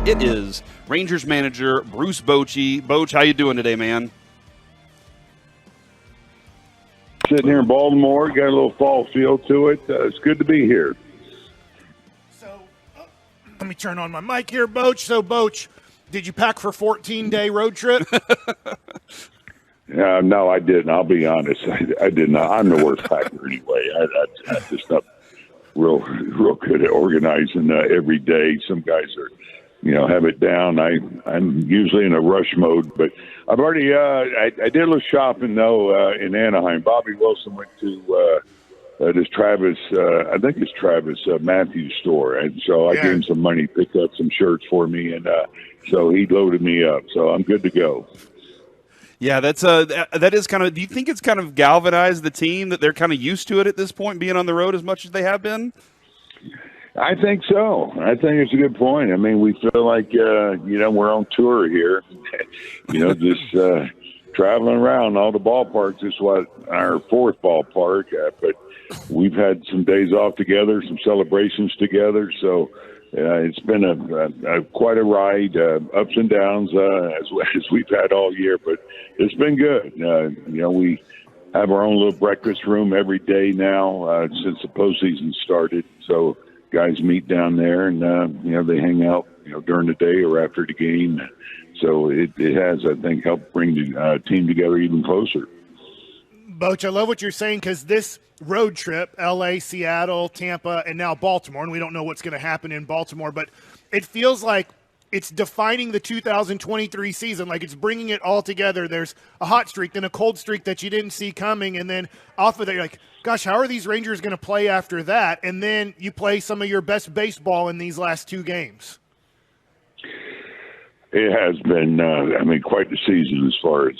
It is Rangers manager Bruce Bochy. Boch, how you doing today, man? Sitting here in Baltimore, got a little fall feel to it. It's good to be here. So, let me turn on my mic here, Boch. So, Boch, did you pack for a 14-day road trip? No, I didn't. I'll be honest. I did not. I'm the worst packer anyway. I'm just not real good at organizing every day. Some guys are, have it down. I'm usually in a rush mode, but I've already. I did a little shopping though in Anaheim. Bobby Wilson went to this Travis. I think it's Travis Matthews store, and so I gave him some money, picked up some shirts for me, and so he loaded me up. So I'm good to go. Yeah, that is kind of. Do you think it's kind of galvanized the team that they're kind of used to it at this point, being on the road as much as they have been? I think so. I think it's a good point. I mean, we feel like we're on tour here. Just traveling around all the ballparks. This is what our fourth ballpark, but we've had some days off together, some celebrations together. So. It's been quite a ride, ups and downs as we've had all year, but it's been good. We have our own little breakfast room every day now since the postseason started. So guys meet down there, and they hang out during the day or after the game. So it has, I think, helped bring the team together even closer. Boch, I love what you're saying because this road trip, L.A., Seattle, Tampa, and now Baltimore, and we don't know what's going to happen in Baltimore, but it feels like it's defining the 2023 season, like it's bringing it all together. There's a hot streak, then a cold streak that you didn't see coming, and then off of that, you're like, gosh, how are these Rangers going to play after that? And then you play some of your best baseball in these last two games. It has been, quite the season as far as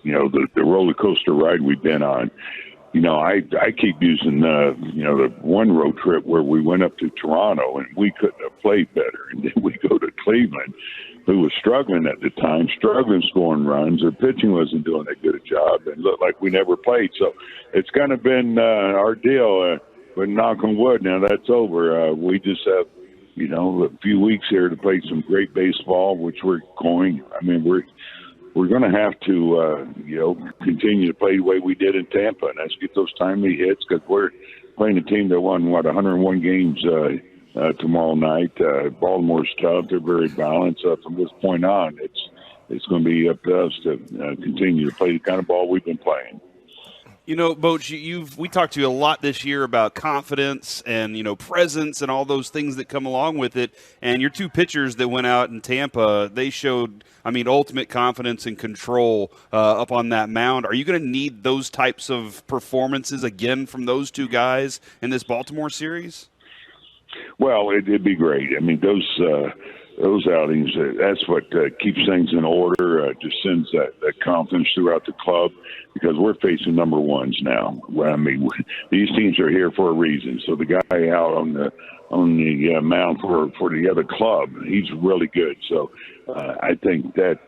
the roller coaster ride we've been on. I keep using the one road trip where we went up to Toronto and we couldn't have played better, and then we go to Cleveland, who was struggling at the time, scoring runs. Their pitching wasn't doing that good a job, and looked like we never played. So it's kind of been our deal. But knock on wood, now that's over. We just have a few weeks here to play some great baseball, which we're going. I mean, we're going to have to, continue to play the way we did in Tampa, and that's get those timely hits because we're playing a team that won, 101 games tomorrow night. Baltimore's tough. They're very balanced. From this point on, it's going to be up to us to continue to play the kind of ball we've been playing. Boch, we talked to you a lot this year about confidence and, presence and all those things that come along with it. And your two pitchers that went out in Tampa, they showed, ultimate confidence and control up on that mound. Are you going to need those types of performances again from those two guys in this Baltimore series? Well, it'd be great. Those outings, that's what keeps things in order, just sends that confidence throughout the club because we're facing number ones now. These teams are here for a reason. So the guy out on the mound for the other club, he's really good. So I think that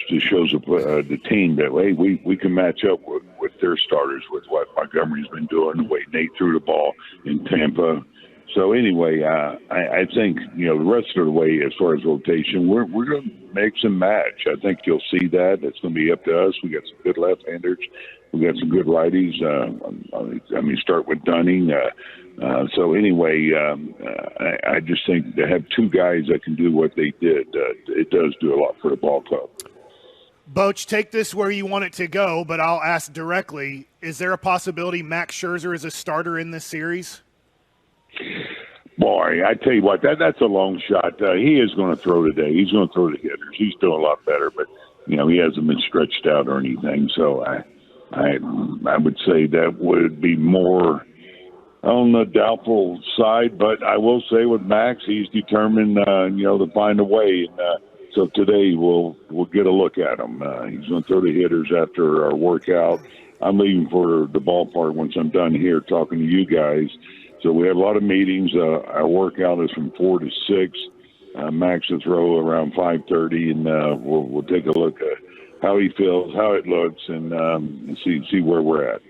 just shows the team that, hey, we can match up with their starters, with what Montgomery's been doing, the way Nate threw the ball in Tampa. So anyway, I think, the rest of the way as far as rotation, we're going to mix and match. I think you'll see that. It's going to be up to us. We got some good left-handers. We got some good righties. Start with Dunning. So anyway, I just think to have two guys that can do what they did, it does do a lot for the ball club. Boch, take this where you want it to go, but I'll ask directly, is there a possibility Max Scherzer is a starter in this series? Boy, I tell you what, that's a long shot. He is going to throw today. He's going to throw the hitters. He's doing a lot better, but he hasn't been stretched out or anything. So I would say that would be more on the doubtful side. But I will say with Max, he's determined, to find a way. And so today we'll get a look at him. He's going to throw the hitters after our workout. I'm leaving for the ballpark once I'm done here talking to you guys. So we have a lot of meetings. Our workout is from 4 to 6. Max will throw around 5:30, and we'll take a look at how he feels, how it looks, and see where we're at.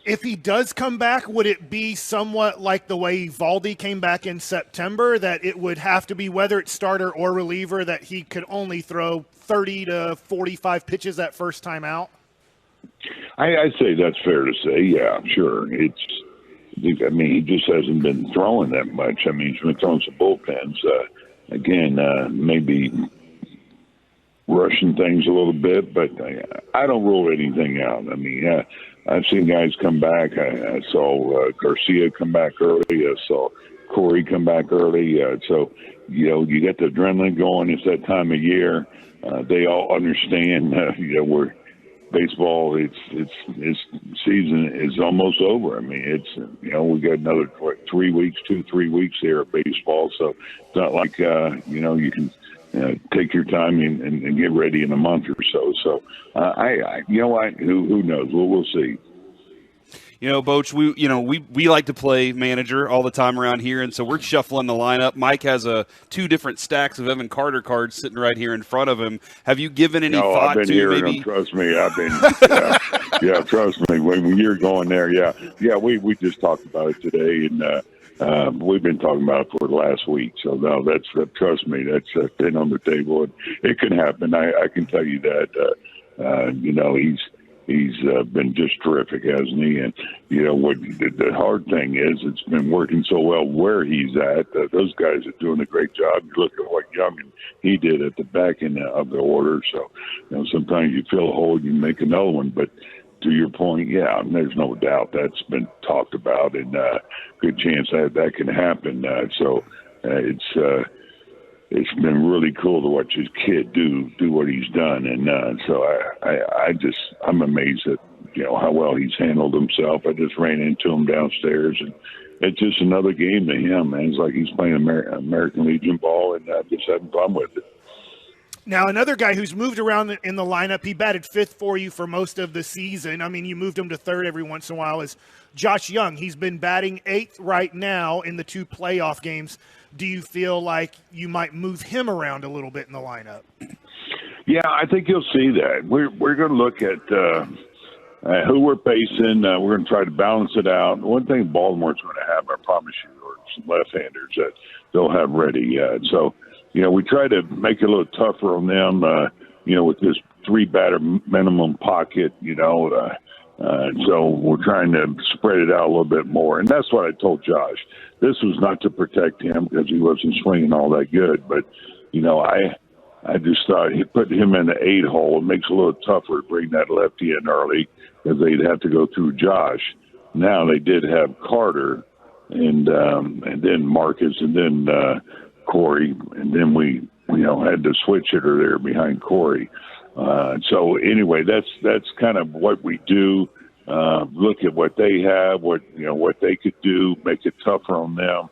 If he does come back, would it be somewhat like the way Valdi came back in September, that it would have to be, whether it's starter or reliever, that he could only throw 30 to 45 pitches that first time out? I'd say that's fair to say. Yeah, sure. He just hasn't been throwing that much. I mean, he's been throwing some bullpens. Maybe rushing things a little bit, but I don't rule anything out. I mean, I've seen guys come back. I saw Garcia come back early. I saw Corey come back early. So, you get the adrenaline going. It's that time of year. They all understand, we're baseball. Its season is almost over. I mean, we got another 3 weeks here of baseball. So it's not like you can take your time and get ready in a month or so. So who knows? We'll see. Boch, we like to play manager all the time around here, and so we're shuffling the lineup. Mike has two different stacks of Evan Carter cards sitting right here in front of him. Have you given any thought I've been to hearing maybe? Them, trust me, I've been. Yeah, trust me. When you're going there, yeah, we just talked about it today, and we've been talking about it for the last week. So no, that's trust me, that's been on the table, and it can happen. I can tell you that. He's been just terrific, hasn't he? And, what the hard thing is, it's been working so well where he's at. Those guys are doing a great job. You look at what Young and he did at the back end of the order. So, sometimes you fill a hole, you make another one. But to your point, yeah, there's no doubt that's been talked about, and good chance that can happen. It's been really cool to watch his kid do what he's done, and so I'm amazed at how well he's handled himself. I just ran into him downstairs, and it's just another game to him, man. It's like he's playing American Legion ball, and just having fun with it. Now, another guy who's moved around in the lineup, he batted fifth for you for most of the season. I mean, you moved him to third every once in a while, is Josh Young. He's been batting eighth right now in the two playoff games. Do you feel like you might move him around a little bit in the lineup? Yeah, I think you'll see that. We're going to look at who we're facing. We're going to try to balance it out. One thing Baltimore's going to have, I promise you, are some left-handers that they'll have ready. So, we try to make it a little tougher on them, with this three-batter minimum pocket, so we're trying to spread it out a little bit more. And that's what I told Josh. This was not to protect him because he wasn't swinging all that good. But, I just thought he put him in the 8 hole. It makes it a little tougher to bring that lefty in early because they'd have to go through Josh. Now they did have Carter and then Marcus and then Corey. And then we had the switch hitter there behind Corey. So anyway, that's kind of what we do. Look at what they have, what they could do, make it tougher on them.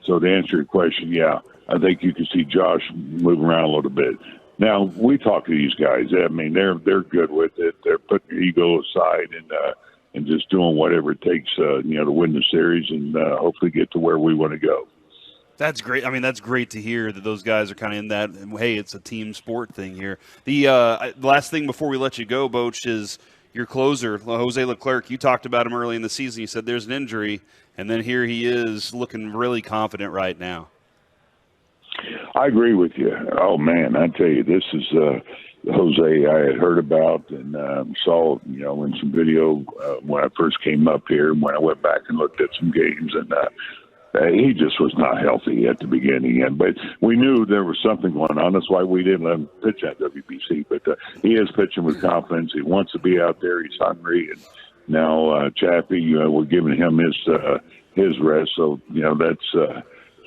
So to answer your question, yeah, I think you can see Josh move around a little bit. Now we talk to these guys. I mean, they're good with it. They're putting their ego aside and just doing whatever it takes, to win the series and hopefully get to where we want to go. That's great. I mean, that's great to hear that those guys are kind of in that, hey, it's a team sport thing here. The last thing before we let you go, Boch, is your closer, Jose Leclerc. You talked about him early in the season. You said there's an injury, and then here he is looking really confident right now. I agree with you. Oh, man, I tell you, this is Jose I had heard about and saw, in some video when I first came up here and when I went back and looked at some games, and he just was not healthy at the beginning, but we knew there was something going on. That's why we didn't let him pitch at WBC. But he is pitching with confidence. He wants to be out there. He's hungry. And now Chappie, we're giving him his rest. So that's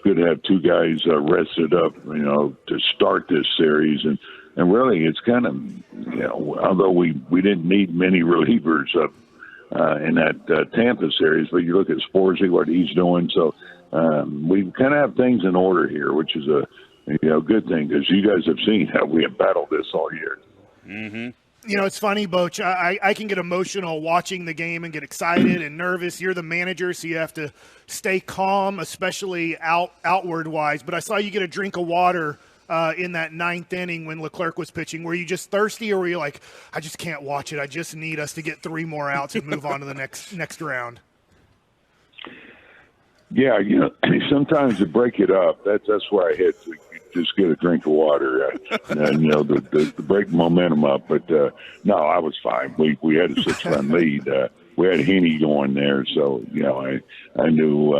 good to have two guys rested up, to start this series. And really, it's kind of although we didn't need many relievers in that Tampa series, but you look at Sporzy, what he's doing. So we kind of have things in order here, which is a good thing because you guys have seen how we have battled this all year. Mm-hmm. It's funny, Boch. I can get emotional watching the game and get excited and nervous. You're the manager, so you have to stay calm, especially outward-wise. But I saw you get a drink of water in that ninth inning when Leclerc was pitching? Were you just thirsty, or were you like, I just can't watch it. I just need us to get 3 more outs and move on to the next round? Yeah, sometimes to break it up, that's where I hit to just get a drink of water and to break momentum up. But no, I was fine. We had a 6-run lead. We had Heaney going there, so I knew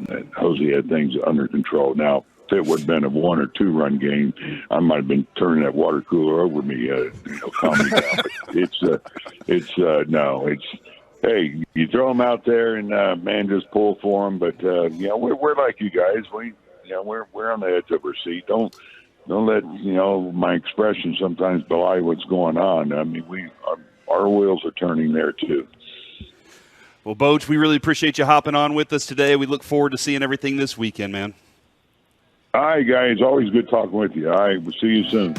that Jose had things under control. Now, if it would have been a 1 or 2 run game, I might have been turning that water cooler over me, calming down. But it's hey, you throw them out there and man, just pull for them. But we're like you guys. We're on the edge of our seat. Don't let my expression sometimes belie what's going on. I mean, our wheels are turning there too. Well, Boch, we really appreciate you hopping on with us today. We look forward to seeing everything this weekend, man. All right, guys. Always good talking with you. All right, we'll see you soon.